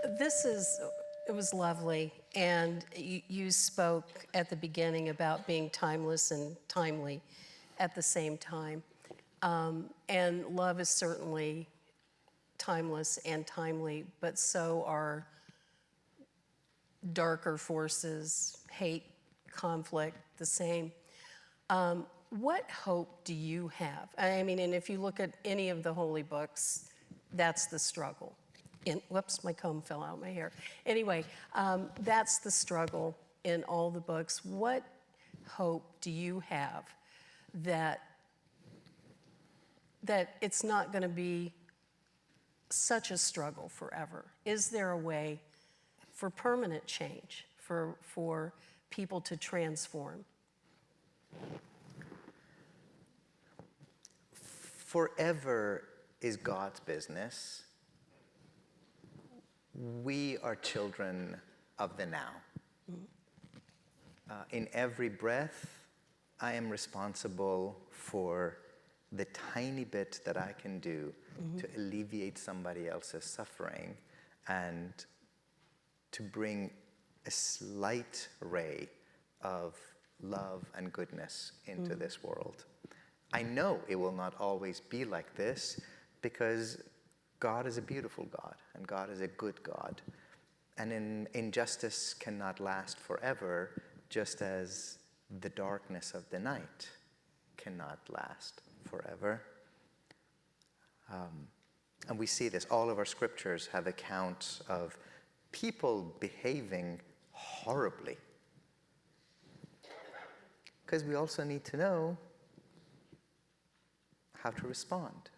It was lovely. And you spoke at the beginning about being timeless and timely at the same time. And love is certainly timeless and timely, but so are darker forces, hate, conflict, the same. What hope do you have? I mean, and if you look at any of the holy books, that's the struggle. Whoops, my comb fell out of my hair. Anyway, that's the struggle in all the books. What hope do you have that it's not going to be such a struggle forever? Is there a way for permanent change, for people to transform? Forever is God's business. We are children of the now. In every breath, I am responsible for the tiny bit that I can do to alleviate somebody else's suffering and to bring a slight ray of love and goodness into this world. I know it will not always be like this because God is a beautiful God and God is a good God. And injustice cannot last forever, just as the darkness of the night cannot last forever. And we see this. All of our scriptures have accounts of people behaving horribly. Because we also need to know how to respond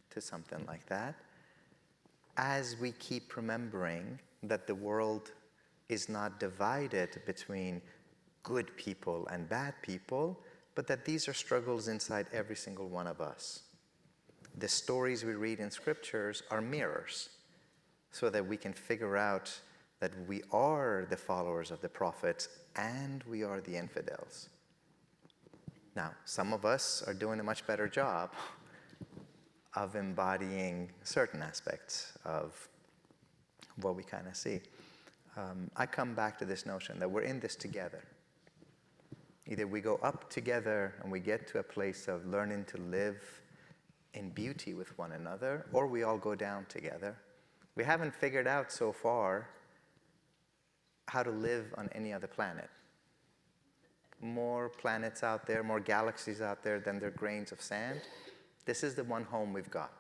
to something like that, as we keep remembering that the world is not divided between good people and bad people, but that these are struggles inside every single one of us. The stories we read in scriptures are mirrors, so that we can figure out that we are the followers of the prophets and we are the infidels. Now, some of us are doing a much better job of embodying certain aspects of what we kind of see. I come back to this notion that we're in this together. Either we go up together and we get to a place of learning to live in beauty with one another, or we all go down together. We haven't figured out so far how to live on any other planet. More planets out there, more galaxies out there than there are grains of sand. This is the one home we've got.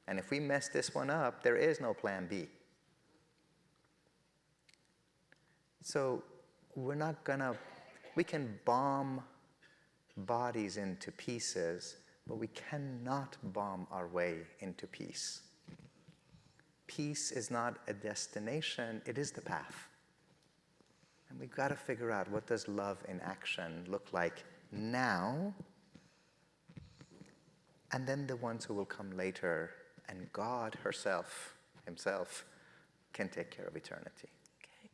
And if we mess this one up, there is no plan B. So we can bomb bodies into pieces, but we cannot bomb our way into peace. Peace is not a destination, it is the path. And we've got to figure out, what does love in action look like now? And then the ones who will come later, and God himself, can take care of eternity. Okay,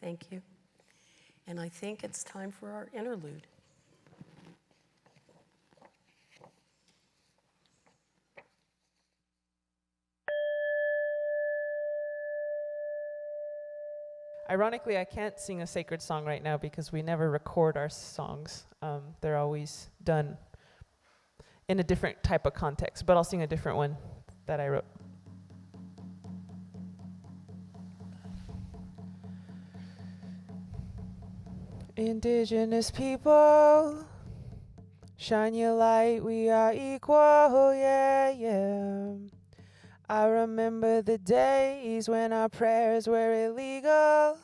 thank you. And I think it's time for our interlude. Ironically, I can't sing a sacred song right now because we never record our songs. They're always done in a different type of context, but I'll sing a different one that I wrote. Indigenous people, shine your light, we are equal, yeah, yeah. I remember the days when our prayers were illegal.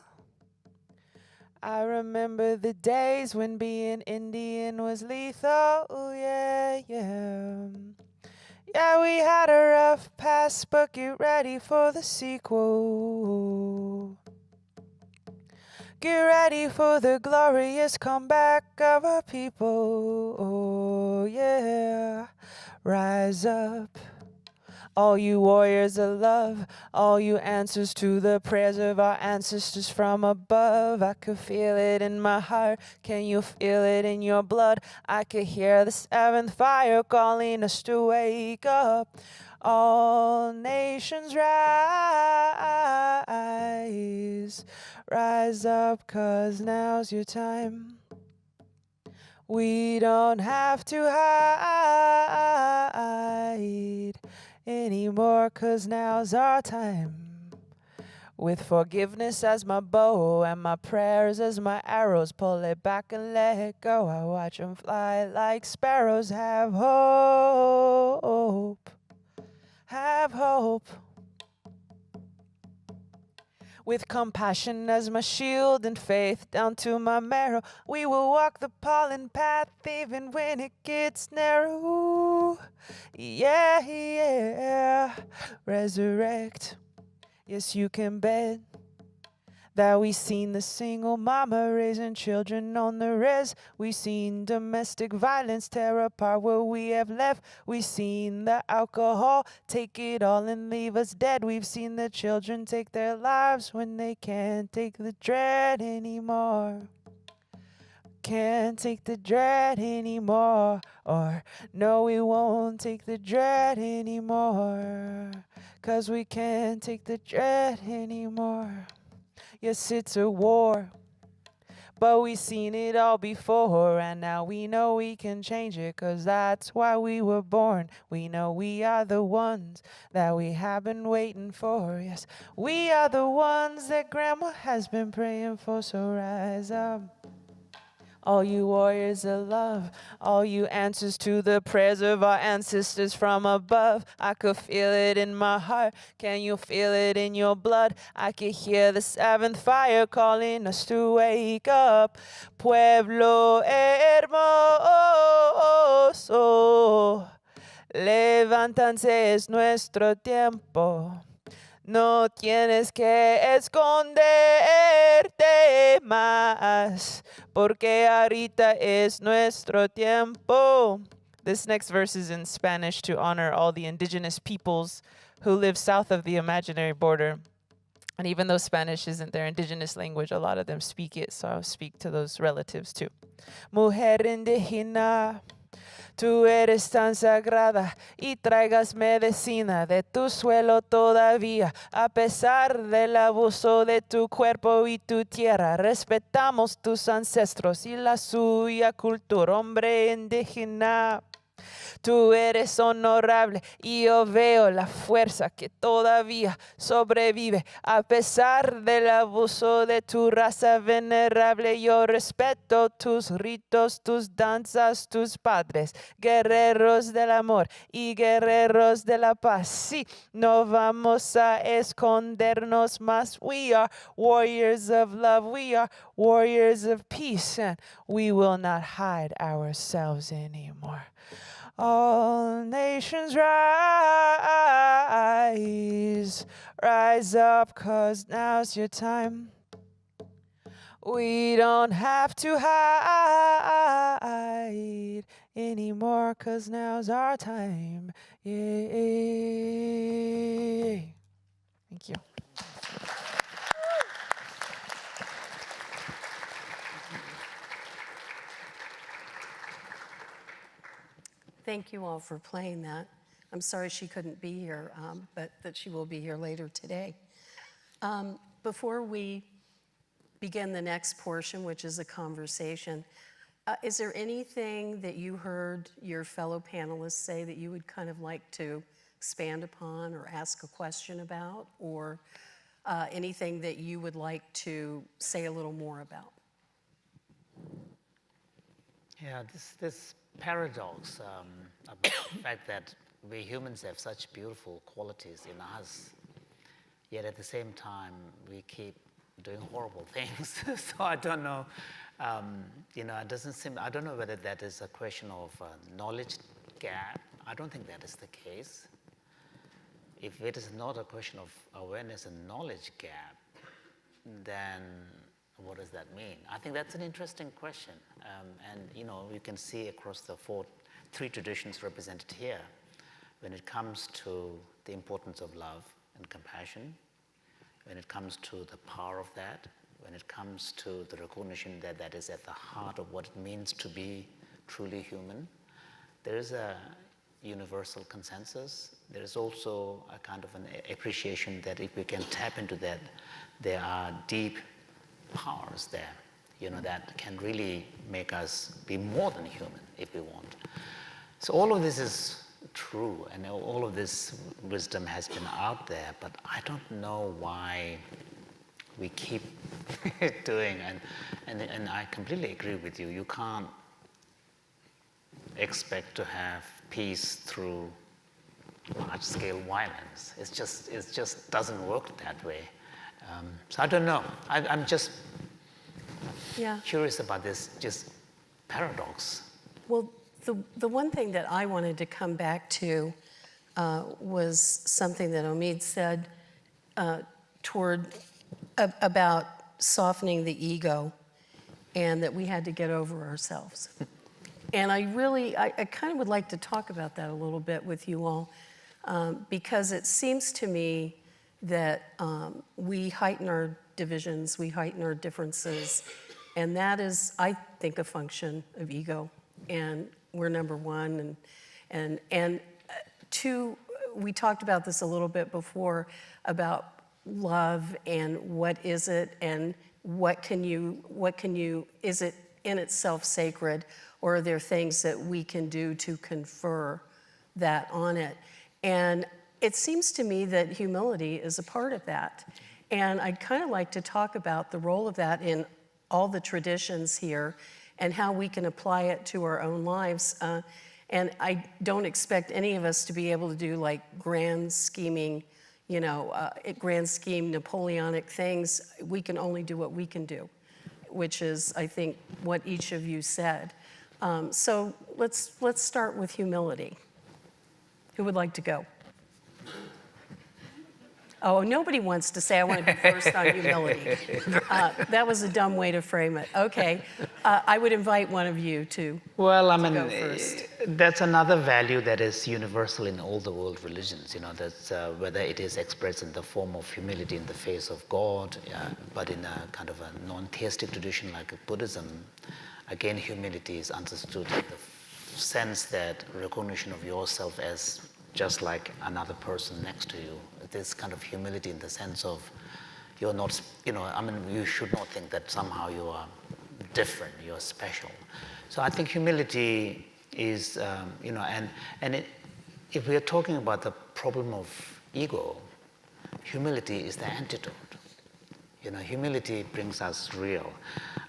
I remember the days when being Indian was lethal, yeah, yeah. Yeah, we had a rough past, but get ready for the sequel. Get ready for the glorious comeback of our people, oh, yeah. Rise up, all you warriors of love, all you answers to the prayers of our ancestors from above. I could feel it in my heart, can you feel it in your blood? I could hear the seventh fire calling us to wake up. All nations rise, rise up, 'cause now's your time. We don't have to hide anymore, 'cause now's our time. With forgiveness as my bow and my prayers as my arrows, pull it back and let it go. I watch them fly like sparrows. Have hope, have hope. With compassion as my shield and faith down to my marrow, we will walk the pollen path even when it gets narrow. Yeah, yeah. Resurrect. Yes, you can bet that we seen the single mama raising children on the res. We seen domestic violence tear apart what we have left. We seen the alcohol take it all and leave us dead. We've seen the children take their lives when they can't take the dread anymore. Can't take the dread anymore. Or no, we won't take the dread anymore. 'Cause we can't take the dread anymore. Yes, it's a war, but we've seen it all before, and now we know we can change it, 'cause that's why we were born. We know we are the ones that we have been waiting for. Yes, we are the ones that Grandma has been praying for, so rise up. All you warriors of love, all you answers to the prayers of our ancestors from above. I could feel it in my heart, can you feel it in your blood? I could hear the seventh fire calling us to wake up. Pueblo hermoso, levántanse, es nuestro tiempo. No tienes que esconderte más, porque ahorita es nuestro tiempo. This next verse is in Spanish to honor all the indigenous peoples who live south of the imaginary border. And even though Spanish isn't their indigenous language, a lot of them speak it, so I'll speak to those relatives too. Mujer indígena, tú eres tan sagrada y traigas medicina de tu suelo todavía. A pesar del abuso de tu cuerpo y tu tierra, respetamos tus ancestros y la suya cultura, hombre indígena. Tú eres honorable y yo veo la fuerza que todavía sobrevive. A pesar del abuso de tu raza venerable, yo respeto tus ritos, tus danzas, tus padres, guerreros del amor y guerreros de la paz. Sí, no vamos a escondernos más. We are warriors of love. We are warriors of peace, and we will not hide ourselves anymore. All nations rise, rise up, 'cause now's your time. We don't have to hide anymore, 'cause now's our time. Yay. Thank you. Thank you all for playing that. I'm sorry she couldn't be here, but that she will be here later today. Before we begin the next portion, which is a conversation, is there anything that you heard your fellow panelists say that you would kind of like to expand upon or ask a question about, or anything that you would like to say a little more about? Yeah, this paradox about the fact that we humans have such beautiful qualities in us, yet at the same time we keep doing horrible things. So I don't know, it doesn't seem, I don't know whether that is a question of knowledge gap. I don't think that is the case. If it is not a question of awareness and knowledge gap, then what does that mean? I think that's an interesting question. And you can see across the three traditions represented here, when it comes to the importance of love and compassion, when it comes to the power of that, when it comes to the recognition that that is at the heart of what it means to be truly human, there is a universal consensus. There is also a kind of an appreciation that if we can tap into that, there are deep powers there, that can really make us be more than human if we want. So all of this is true, and all of this wisdom has been out there, but I don't know why we keep doing, and I completely agree with you. You can't expect to have peace through large-scale violence. It just doesn't work that way. So I don't know. I'm just curious about this just paradox. Well, the one thing that I wanted to come back to was something that Omid said about softening the ego, and that we had to get over ourselves. And I kind of would like to talk about that a little bit with you all, because it seems to me that we heighten our divisions, we heighten our differences, and that is, I think, a function of ego. And we're number one, and two, we talked about this a little bit before about love and what is it, and what can you, is it in itself sacred, or are there things that we can do to confer that on it? And it seems to me that humility is a part of that. And I'd kind of like to talk about the role of that in all the traditions here and how we can apply it to our own lives. And I don't expect any of us to be able to do like grand scheming, grand scheme Napoleonic things. We can only do what we can do, which is, I think, what each of you said. So let's start with humility. Who would like to go? Oh, nobody wants to say, I want to be first on humility. That was a dumb way to frame it. Okay, I would invite one of you to go first. That's another value that is universal in all the world religions, that's whether it is expressed in the form of humility in the face of God, but in a kind of a non-theistic tradition like Buddhism, again, humility is understood in the sense that recognition of yourself as just like another person next to you. This kind of humility in the sense of you're not, you should not think that somehow you are different, you're special. So I think humility is, if we are talking about the problem of ego, humility is the antidote. Humility brings us real.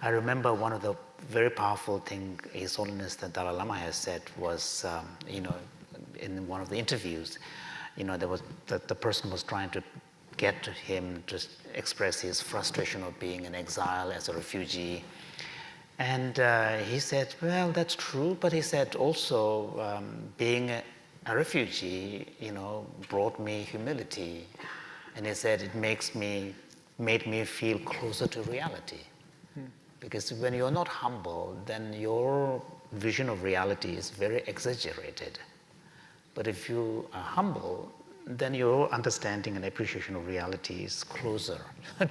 I remember one of the very powerful things His Holiness the Dalai Lama has said was, in one of the interviews, there was the person was trying to get to him to express his frustration of being in exile as a refugee. And he said, well, that's true, but he said also being a refugee, brought me humility. And he said it made me feel closer to reality. Because when you're not humble, then your vision of reality is very exaggerated. But if you are humble, then your understanding and appreciation of reality is closer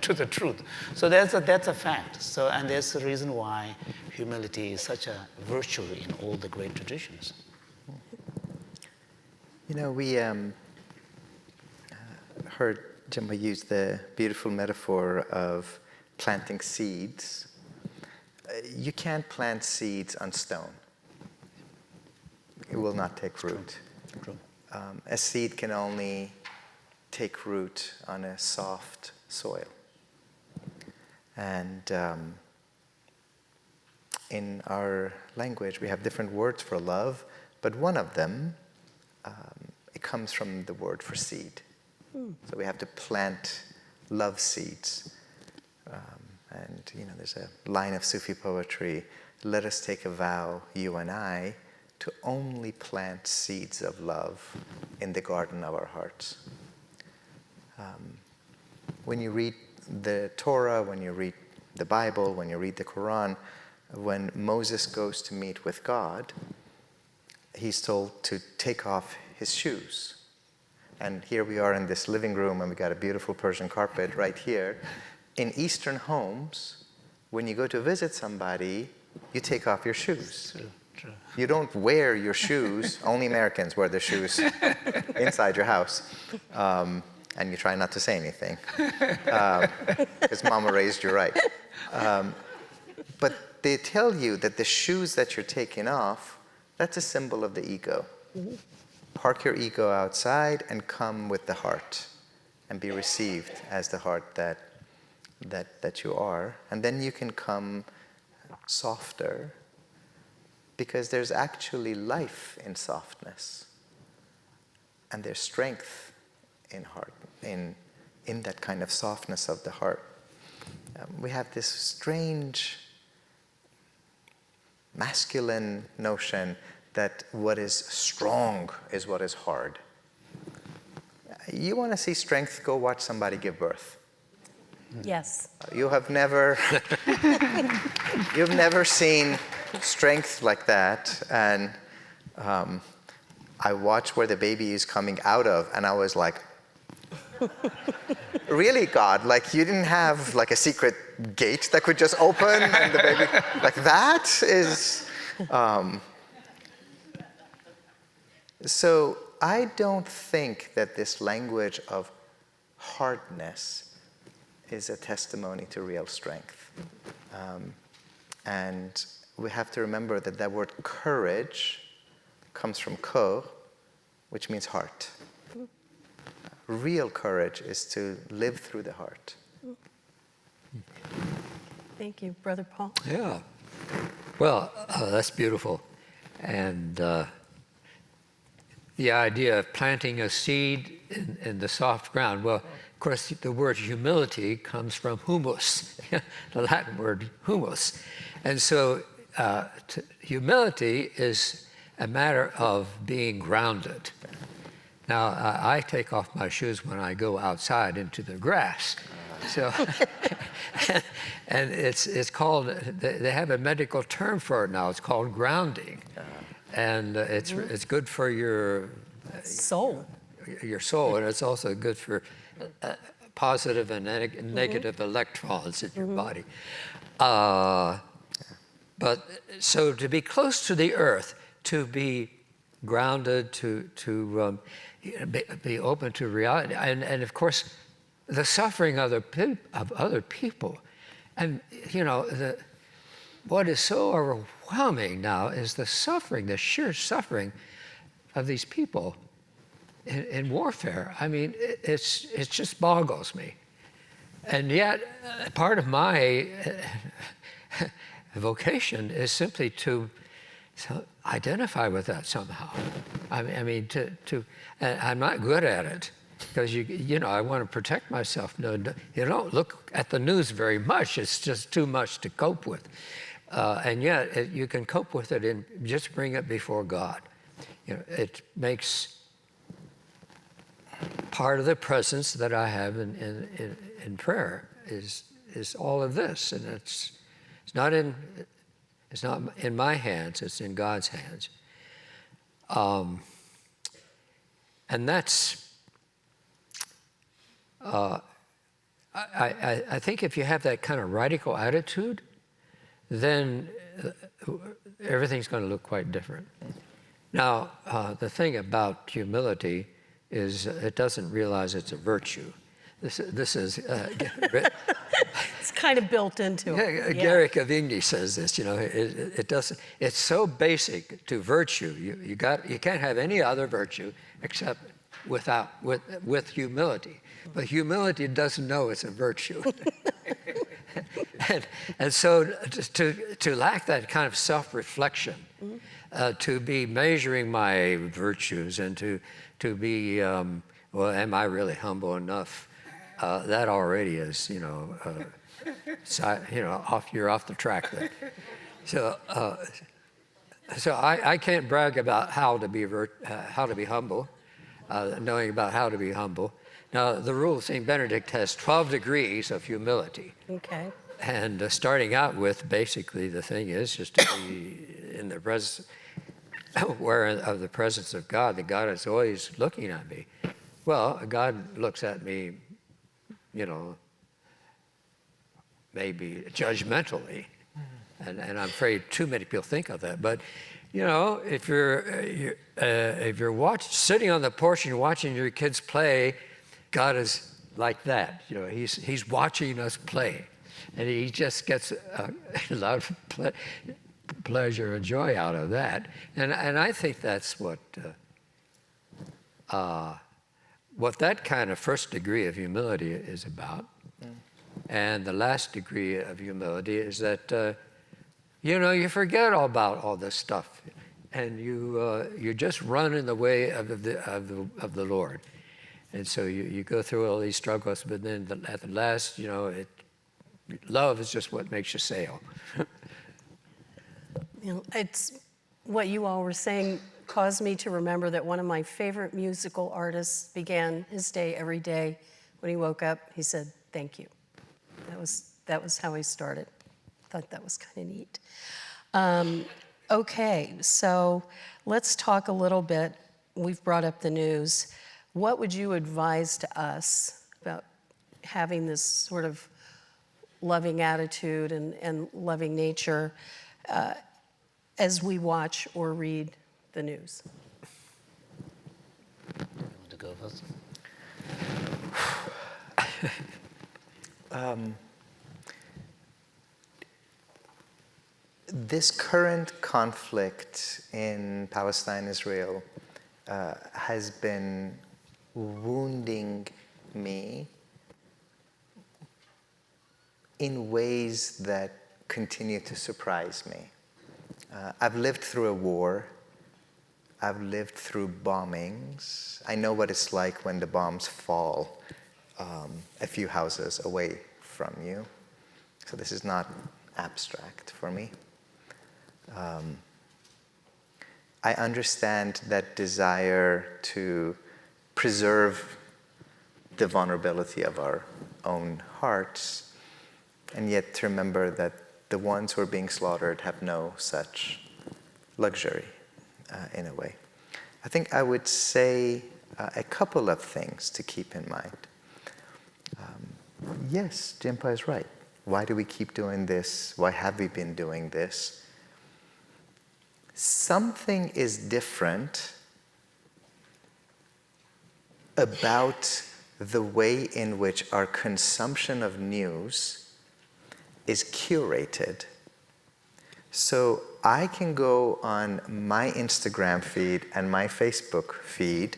to the truth. So that's a fact. So, and there's a reason why humility is such a virtue in all the great traditions. We heard Jinpa use the beautiful metaphor of planting seeds. You can't plant seeds on stone. It will not take root. True. A seed can only take root on a soft soil. And in our language, we have different words for love, but one of them, it comes from the word for seed. So we have to plant love seeds. And there's a line of Sufi poetry, let us take a vow, you and I, to only plant seeds of love in the garden of our hearts. When you read the Torah, when you read the Bible, when you read the Quran, when Moses goes to meet with God, he's told to take off his shoes. And here we are in this living room, and we got a beautiful Persian carpet right here. In Eastern homes, when you go to visit somebody, you take off your shoes. True. You don't wear your shoes. Only Americans wear their shoes inside your house. And you try not to say anything, because mama raised you right. But they tell you that the shoes that you're taking off, that's a symbol of the ego. Mm-hmm. Park your ego outside and come with the heart and be received as the heart that you are. And then you can come softer, because there's actually life in softness. And there's strength in heart, in that kind of softness of the heart. We have this strange masculine notion that what is strong is what is hard. You want to see strength, go watch somebody give birth. Yes. You have never, you've never seen strength like that. And I watched where the baby is coming out of, and I was like, really, God? Like, you didn't have like a secret gate that could just open and the baby, like that is, so I don't think that this language of hardness is a testimony to real strength. And we have to remember that that word courage comes from ko, which means heart. Real courage is to live through the heart. Thank you, Brother Paul. Yeah. Well, that's beautiful. And the idea of planting a seed in the soft ground. Well, of course, the word humility comes from humus, the Latin word humus. And so humility is a matter of being grounded. Now, I take off my shoes when I go outside into the grass. So, and it's called, they have a medical term for it now. It's called grounding. And it's good for your soul. Your soul, and it's also good for positive and negative electrons in your body. But so to be close to the earth, to be grounded, to be open to reality, and of course, the suffering of other people, and you know, what is so overwhelming now is the suffering, the sheer suffering of these people in warfare. I mean, it just boggles me. And yet, part of my vocation is simply to identify with that somehow. I mean, and I'm not good at it, because you know, I want to protect myself. No, you don't look at the news very much. It's just too much to cope with. And yet, you can cope with it and just bring it before God. You know, it makes part of the presence that I have in prayer is all of this, and it's not in my hands. It's in God's hands. And that's. I think if you have that kind of radical attitude, then everything's going to look quite different. Now, the thing about humility is it doesn't realize it's a virtue. This is it's kind of built into it. Gary Cavigny says this. You know, it doesn't. It's so basic to virtue. You can't have any other virtue except with humility. But humility doesn't know it's a virtue. and so to lack that kind of self-reflection, to be measuring my virtues and to be, well, am I really humble enough? That already is, you know, you're off the track there. So I can't brag about how to be humble, knowing about how to be humble. Now, the rule of St. Benedict has 12 degrees of humility. Okay. And starting out with, basically, the thing is just to be in the presence. aware of the presence of God, that God is always looking at me. Well, God looks at me, you know, maybe judgmentally, and I'm afraid too many people think of that. But you know, if you're sitting on the porch and you're watching your kids play, God is like that. You know, He's watching us play, and He just gets a lot of pleasure and joy out of that. And I think that's what that kind of first degree of humility is about. And the last degree of humility is that you know, you forget all about all this stuff, and you just run in the way of the Lord. And so you go through all these struggles, but then at the last, you know, love is just what makes you sail. You know, it's what you all were saying caused me to remember that one of my favorite musical artists began his day every day. When he woke up, he said, "Thank you." That was how he started. Thought that was kind of neat. Okay, so let's talk a little bit. We've brought up the news. What would you advise to us about having this sort of loving attitude and loving nature as we watch or read the news? You want to go first? This current conflict in Palestine, Israel, has been wounding me in ways that continue to surprise me. I've lived through a war. I've lived through bombings. I know what it's like when the bombs fall a few houses away from you. So this is not abstract for me. I understand that desire to preserve the vulnerability of our own hearts, and yet to remember that the ones who are being slaughtered have no such luxury, in a way. I think I would say a couple of things to keep in mind. Yes, Jinpa is right. Why do we keep doing this? Why have we been doing this? Something is different about the way in which our consumption of news is curated. So I can go on my Instagram feed and my Facebook feed,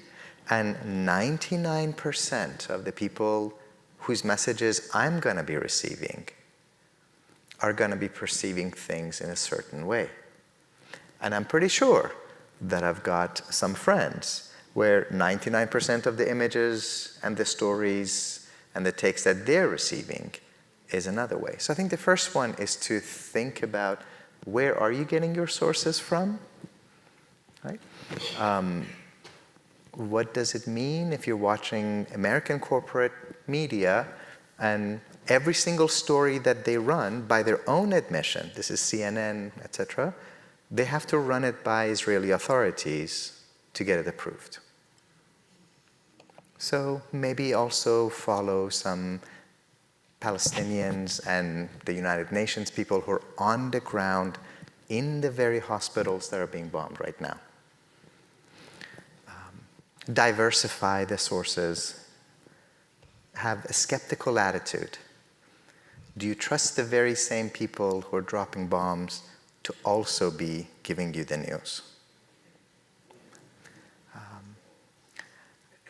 and 99% of the people whose messages I'm going to be receiving are going to be perceiving things in a certain way. And I'm pretty sure that I've got some friends where 99% of the images and the stories and the text that they're receiving is another way. So I think the first one is to think about, where are you getting your sources from? Right? What does it mean if you're watching American corporate media and every single story that they run, by their own admission, this is CNN, etc., they have to run it by Israeli authorities to get it approved. So maybe also follow some Palestinians and the United Nations people who are on the ground in the very hospitals that are being bombed right now. Diversify the sources. Have a skeptical attitude. Do you trust the very same people who are dropping bombs to also be giving you the news?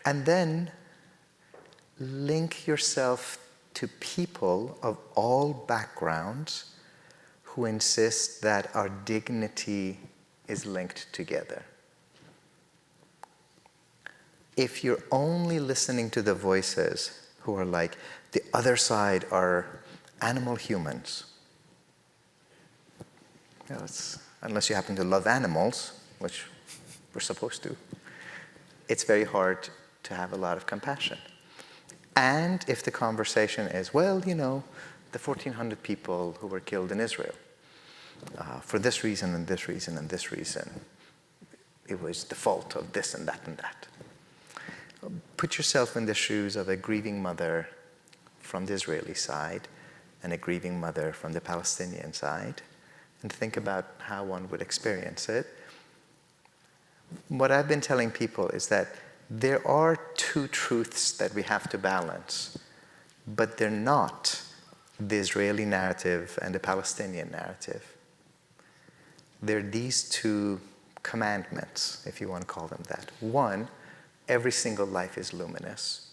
And then link yourself to people of all backgrounds who insist that our dignity is linked together. If you're only listening to the voices who are like, the other side are animal humans, unless you happen to love animals, which we're supposed to, it's very hard to have a lot of compassion. And if the conversation is, well, you know, the 1,400 people who were killed in Israel, for this reason and this reason and this reason, it was the fault of this and that and that. Put yourself in the shoes of a grieving mother from the Israeli side and a grieving mother from the Palestinian side, and think about how one would experience it. What I've been telling people is that there are two truths that we have to balance, but they're not the Israeli narrative and the Palestinian narrative. They're these two commandments, if you want to call them that. One, every single life is luminous.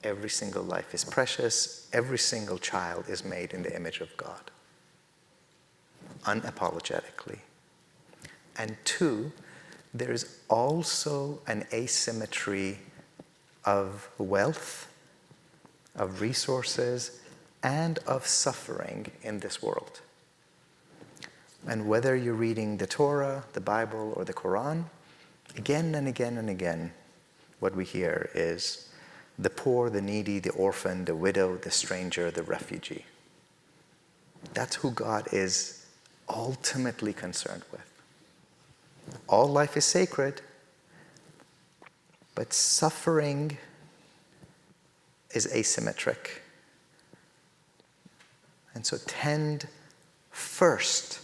Every single life is precious. Every single child is made in the image of God, unapologetically. And two, there is also an asymmetry of wealth, of resources, and of suffering in this world. And whether you're reading the Torah, the Bible, or the Quran, again and again and again, what we hear is the poor, the needy, the orphan, the widow, the stranger, the refugee. That's who God is ultimately concerned with. All life is sacred, but suffering is asymmetric. And so tend first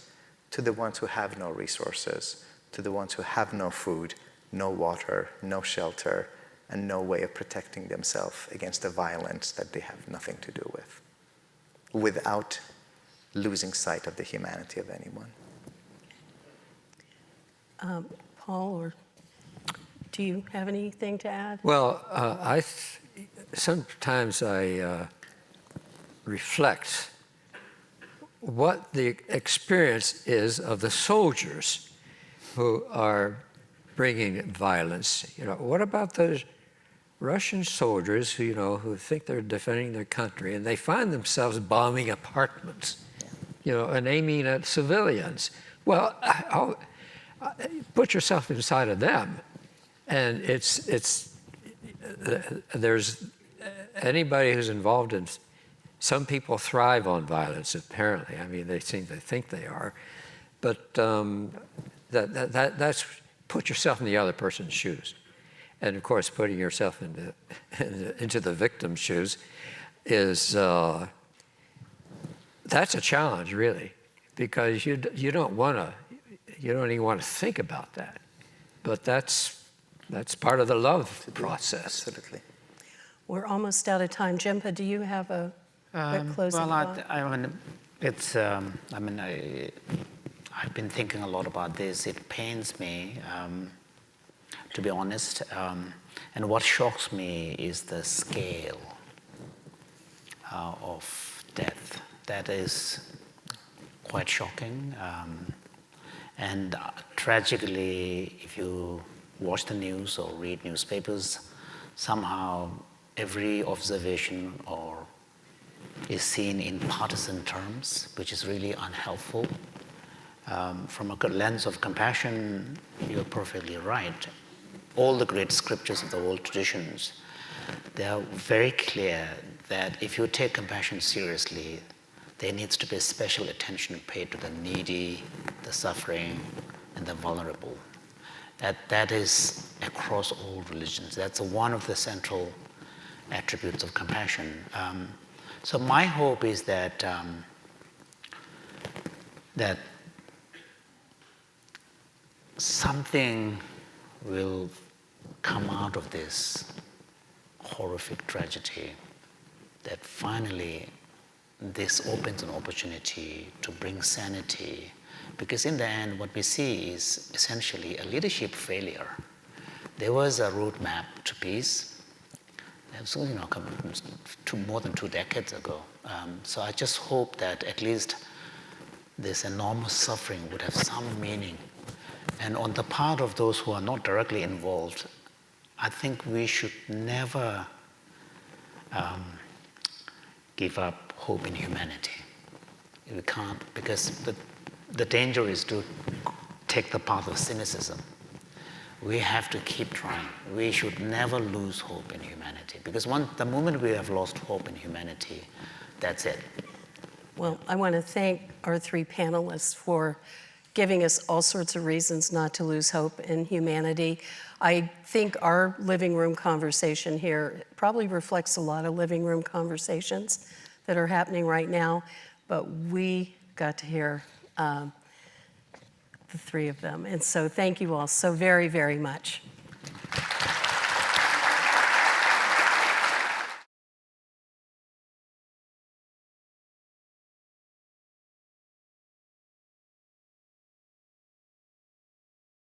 to the ones who have no resources, to the ones who have no food, no water, no shelter, and no way of protecting themselves against the violence that they have nothing to do with, without losing sight of the humanity of anyone. Paul, or do you have anything to add? Well, sometimes I reflect what the experience is of the soldiers who are bringing violence. You know, what about those Russian soldiers who, you know, who think they're defending their country, and they find themselves bombing apartments, you know, and aiming at civilians? Well, put yourself inside of them, and there's anybody who's involved in. Some people thrive on violence, apparently. I mean, they seem to think they are. But that's put yourself in the other person's shoes. And of course, putting yourself into the victim's shoes is, that's a challenge, really, because you don't even want to think about that. But that's part of the love process. Absolutely. We're almost out of time. Jinpa, do you have a quick closing thought? I've been thinking a lot about this. It pains me, to be honest. And what shocks me is the scale of death. That is quite shocking. And tragically, if you watch the news or read newspapers, somehow every observation is seen in partisan terms, which is really unhelpful. From a good lens of compassion, you're perfectly right. All the great scriptures of the old traditions, they are very clear that if you take compassion seriously, there needs to be special attention paid to the needy, the suffering, and the vulnerable. That is across all religions. That's one of the central attributes of compassion. So my hope is that that something will come out of this horrific tragedy, that finally this opens an opportunity to bring sanity, because in the end what we see is essentially a leadership failure. There was a roadmap to peace. It was, more than 2 decades ago. So I just hope that at least this enormous suffering would have some meaning. And on the part of those who are not directly involved, I think we should never give up hope in humanity. We can't, because the danger is to take the path of cynicism. We have to keep trying. We should never lose hope in humanity, because the moment we have lost hope in humanity, that's it. Well, I want to thank our 3 panelists for giving us all sorts of reasons not to lose hope in humanity. I think our living room conversation here probably reflects a lot of living room conversations that are happening right now, but we got to hear the three of them. And so thank you all so very, very much.